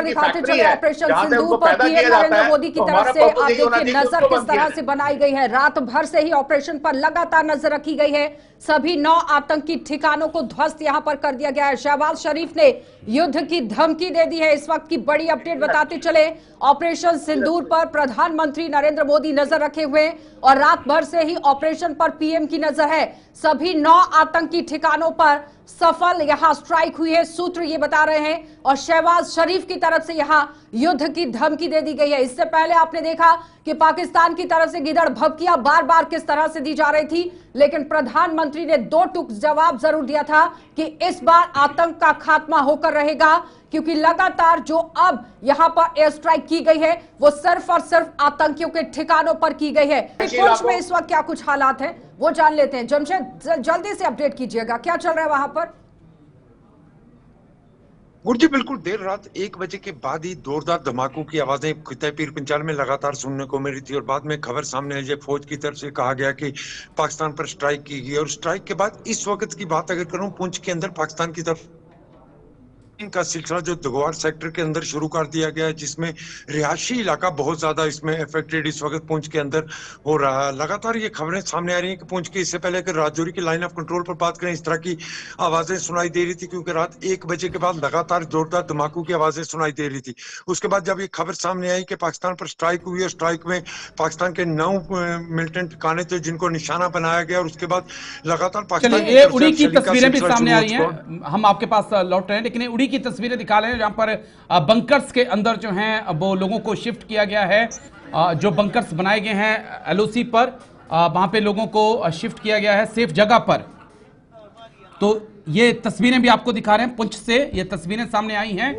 दिखाते चले ऑपरेशन सिंदूर पर पीएम नरेंद्र मोदी की तरफ से आप देखिए नजर किस तरह से बनाई गई है। रात भर से ही ऑपरेशन पर लगातार नजर रखी गई है। सभी 9 आतंकी ठिकानों को ध्वस्त यहां पर कर दिया गया है। शहबाज शरीफ ने युद्ध की धमकी दे दी है। इस वक्त की बड़ी अपडेट बताते चले, ऑपरेशन सिंदूर पर प्रधानमंत्री नरेंद्र मोदी नजर रखे हुए और रात भर से ही ऑपरेशन पर पीएम की नजर है। सभी 9 आतंकी ठिकानों पर सफल यहां स्ट्राइक हुई है, सूत्र ये बता रहे हैं। और शहबाज शरीफ की तरफ से यहां युद्ध की धमकी दे दी गई है। इससे पहले आपने देखा कि पाकिस्तान की तरफ से गिदड़ भभकियां बार बार किस तरह से दी जा रही थी, लेकिन प्रधानमंत्री ने 2 टूक जवाब जरूर दिया था कि इस बार आतंक का खात्मा होकर रहेगा, क्योंकि लगातार जो अब यहां पर एयर स्ट्राइक की गई है वो सिर्फ और सिर्फ आतंकियों के ठिकानों पर की गई है। पुंछ में इस वक्त क्या कुछ हालात हैं वो जान लेते हैं। जमशेद, जल्दी से अपडेट कीजिएगा, क्या चल रहा है वहां पर? गुरजी, बिल्कुल देर रात 1 बजे के बाद ही जोरदार धमाकों की आवाजें खिताई पीर पंचाल में लगातार सुनने को मिली थी और बाद में खबर सामने आई, फौज की तरफ से कहा गया कि पाकिस्तान पर स्ट्राइक की गई। और स्ट्राइक के बाद इस वक्त की बात अगर करूं, पुंछ के अंदर पाकिस्तान की तरफ इनका सिलसिला जो दगवार सेक्टर के अंदर शुरू कर दिया गया है, जिसमें रिहायशी इलाका बहुत ज्यादा इसमें अफेक्टेड इस वक्त पुंछ के अंदर हो रहा है। लगातार ये खबरें सामने आ रही हैं कि पुंछ की, इससे पहले अगर राजौरी की लाइन ऑफ कंट्रोल पर बात करें, इस तरह की आवाजें सुनाई दे रही थी, क्योंकि रात 1 बजे के बाद लगातार जोरदार धमाकों की आवाजें सुनाई दे रही थी। उसके बाद जब ये खबर सामने आई कि पाकिस्तान पर स्ट्राइक हुई है, स्ट्राइक में पाकिस्तान के 9 मिलिटेंट ठिकाने थे जिनको निशाना बनाया गया, और उसके बाद लगातार पाकिस्तान ये उड़ी की तस्वीरें भी सामने आ रही हैं, हम आपके पास लौट रहे हैं, लेकिन उड़ी की तस्वीरें दिखा रहे हैं जहां पर बंकर्स के अंदर जो हैं वो लोगों को शिफ्ट किया गया है। जो बंकर्स बनाए गए हैं एलओसी पर, वहां पे लोगों को शिफ्ट किया गया है सेफ जगह पर। तो ये तस्वीरें भी आपको दिखा रहे हैं, पुंछ से ये तस्वीरें सामने आई हैं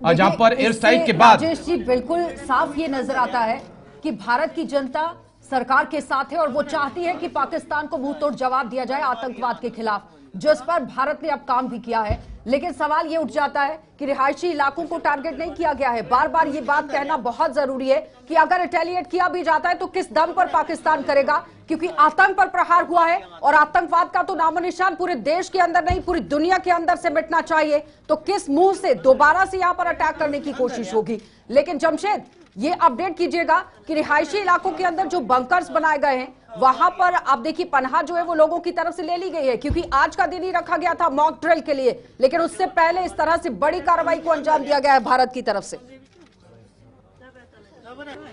जहां पर एयर स्ट्राइक के बाद राजेश जी बिल्कुल साफ ये नजर आता है कि भारत की जनता सरकार के साथ है और वो चाहती है कि पाकिस्तान को मुंह तोड़ जवाब दिया जाए आतंकवाद के खिलाफ, जिस पर भारत ने अब काम भी किया है। लेकिन सवाल ये उठ जाता है कि रिहायशी इलाकों को टारगेट नहीं किया गया है। बार बार ये बात कहना बहुत जरूरी है कि अगर रिटेलिएट किया भी जाता है तो किस दम पर पाकिस्तान करेगा, क्योंकि आतंक पर प्रहार हुआ है और आतंकवाद का तो नामो निशान पूरे देश के अंदर नहीं पूरी दुनिया के अंदर से मिटना चाहिए। तो किस मुंह से दोबारा से यहां पर अटैक करने की कोशिश होगी। लेकिन जमशेद, ये अपडेट कीजिएगा कि रिहायशी इलाकों के अंदर जो बंकर्स बनाए गए हैं वहां पर आप देखिए पनाह जो है वो लोगों की तरफ से ले ली गई है, क्योंकि आज का दिन ही रखा गया था मॉक ड्रिल के लिए, लेकिन उससे पहले इस तरह से बड़ी कार्रवाई को अंजाम दिया गया है भारत की तरफ से।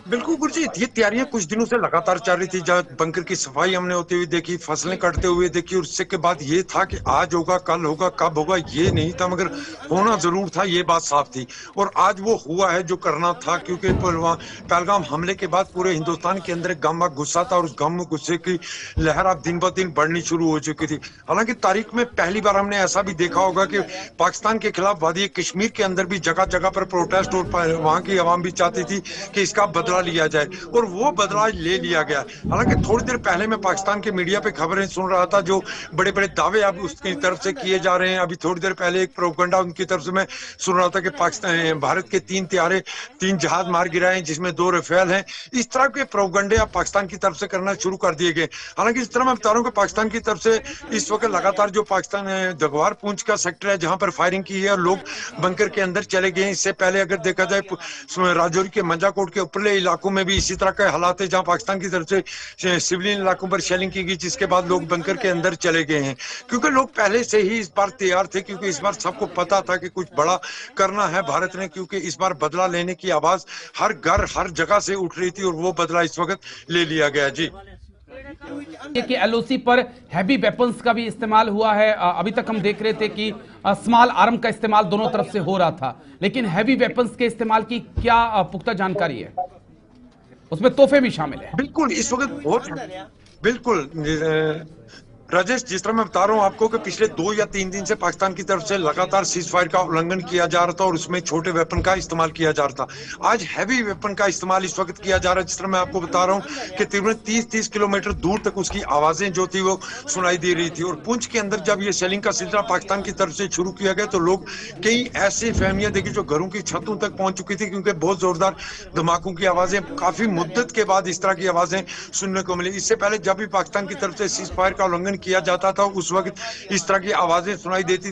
बिल्कुल गुरजीत, ये तैयारियां कुछ दिनों से लगातार चल रही थी। जब बंकर की सफाई हमने होती हुई देखी, फसलें कटते हुए देखी, और उसके बाद ये था कि आज होगा, कल होगा, कब होगा ये नहीं था, मगर होना जरूर था, ये बात साफ थी। और आज वो हुआ है जो करना था, क्योंकि पहलगाम हमले के बाद पूरे हिंदुस्तान के अंदर एक गम गुस्सा था और उस गम गुस्से की लहर अब दिन ब दिन बढ़नी शुरू हो चुकी थी। हालांकि तारीख में पहली बार हमने ऐसा भी देखा होगा कि पाकिस्तान के खिलाफ वादी कश्मीर के अंदर भी जगह जगह पर प्रोटेस्ट, और वहां की आवाम भी चाहती थी कि इसका बदला लिया जाए, और वो बदला ले लिया गया। हालांकि थोड़ी देर पहले मैं पाकिस्तान के मीडिया पे खबरें सुन रहा था, जो बड़े बड़े दावे अब उसकी तरफ से किए जा रहे हैं। अभी थोड़ी देर पहले एक प्रोपेगेंडा उनकी तरफ से मैं सुन रहा था कि पाकिस्तान भारत के 3 जहाज मार गिराए हैं, जिसमें 2 राफेल हैं। इस तरह के प्रोपेगेंडे अब पाकिस्तान की तरफ से करना शुरू कर दिए गए। हालांकि इस तरह मैं बता रहा हूं कि पाकिस्तान की तरफ से इस वक्त लगातार जो पाकिस्तान दगवार पुंछ का सेक्टर है जहां पर फायरिंग की है और लोग बंकर के अंदर चले गए। इससे पहले अगर देखा जाए राजौरी के मंजाकोट के उपरले इलाकों में भी इसी तरह के हालात है, जहां पाकिस्तान की तरफ से सिविलियन इलाकों पर शेलिंग की गई, जिसके बाद लोग बंकर के अंदर चले गए हैं। क्योंकि लोग पहले से ही इस बार तैयार थे, क्योंकि इस बार सबको पता था कि कुछ बड़ा करना है भारत ने, क्योंकि इस बार बदला लेने की आवाज हर घर हर जगह से उठ रही थी, और वो बदला इस वक्त ले लिया गया। जी, कि एलओसी पर हैवी वेपन्स का भी इस्तेमाल हुआ है। अभी तक हम देख रहे थे कि स्मॉल आर्म का इस्तेमाल दोनों तरफ से हो रहा था, लेकिन हैवी वेपन्स के इस्तेमाल की क्या पुख्ता जानकारी है? उसमें तोहफे भी शामिल है। बिल्कुल, इस वक्त बहुत बिल्कुल राजेश, जिस तरह मैं बता रहा हूँ आपको कि पिछले 2 या 3 दिन से पाकिस्तान की तरफ से लगातार सीज फायर का उल्लंघन किया जा रहा था और उसमें छोटे वेपन का इस्तेमाल किया जा रहा था। आज हैवी वेपन का इस्तेमाल इस वक्त किया जा रहा है। जिस तरह मैं आपको बता रहा हूँ कि तकरीबन 30 किलोमीटर दूर तक उसकी आवाजें जो थी वो सुनाई दे रही थी। और पुंछ के अंदर जब ये सेलिंग का सिलसिला पाकिस्तान की तरफ से शुरू किया गया तो लोग कई ऐसी फैमिलियां देखी जो घरों की छतों तक पहुंच चुकी थी, क्योंकि बहुत जोरदार धमाकों की आवाजें काफी मुद्दत के बाद इस तरह की आवाजें सुनने को मिली। इससे पहले जब भी पाकिस्तान की तरफ से सीज फायर का उल्लंघन किया जाता था उस वक्त इस तरह की आवाजें सुनाई देती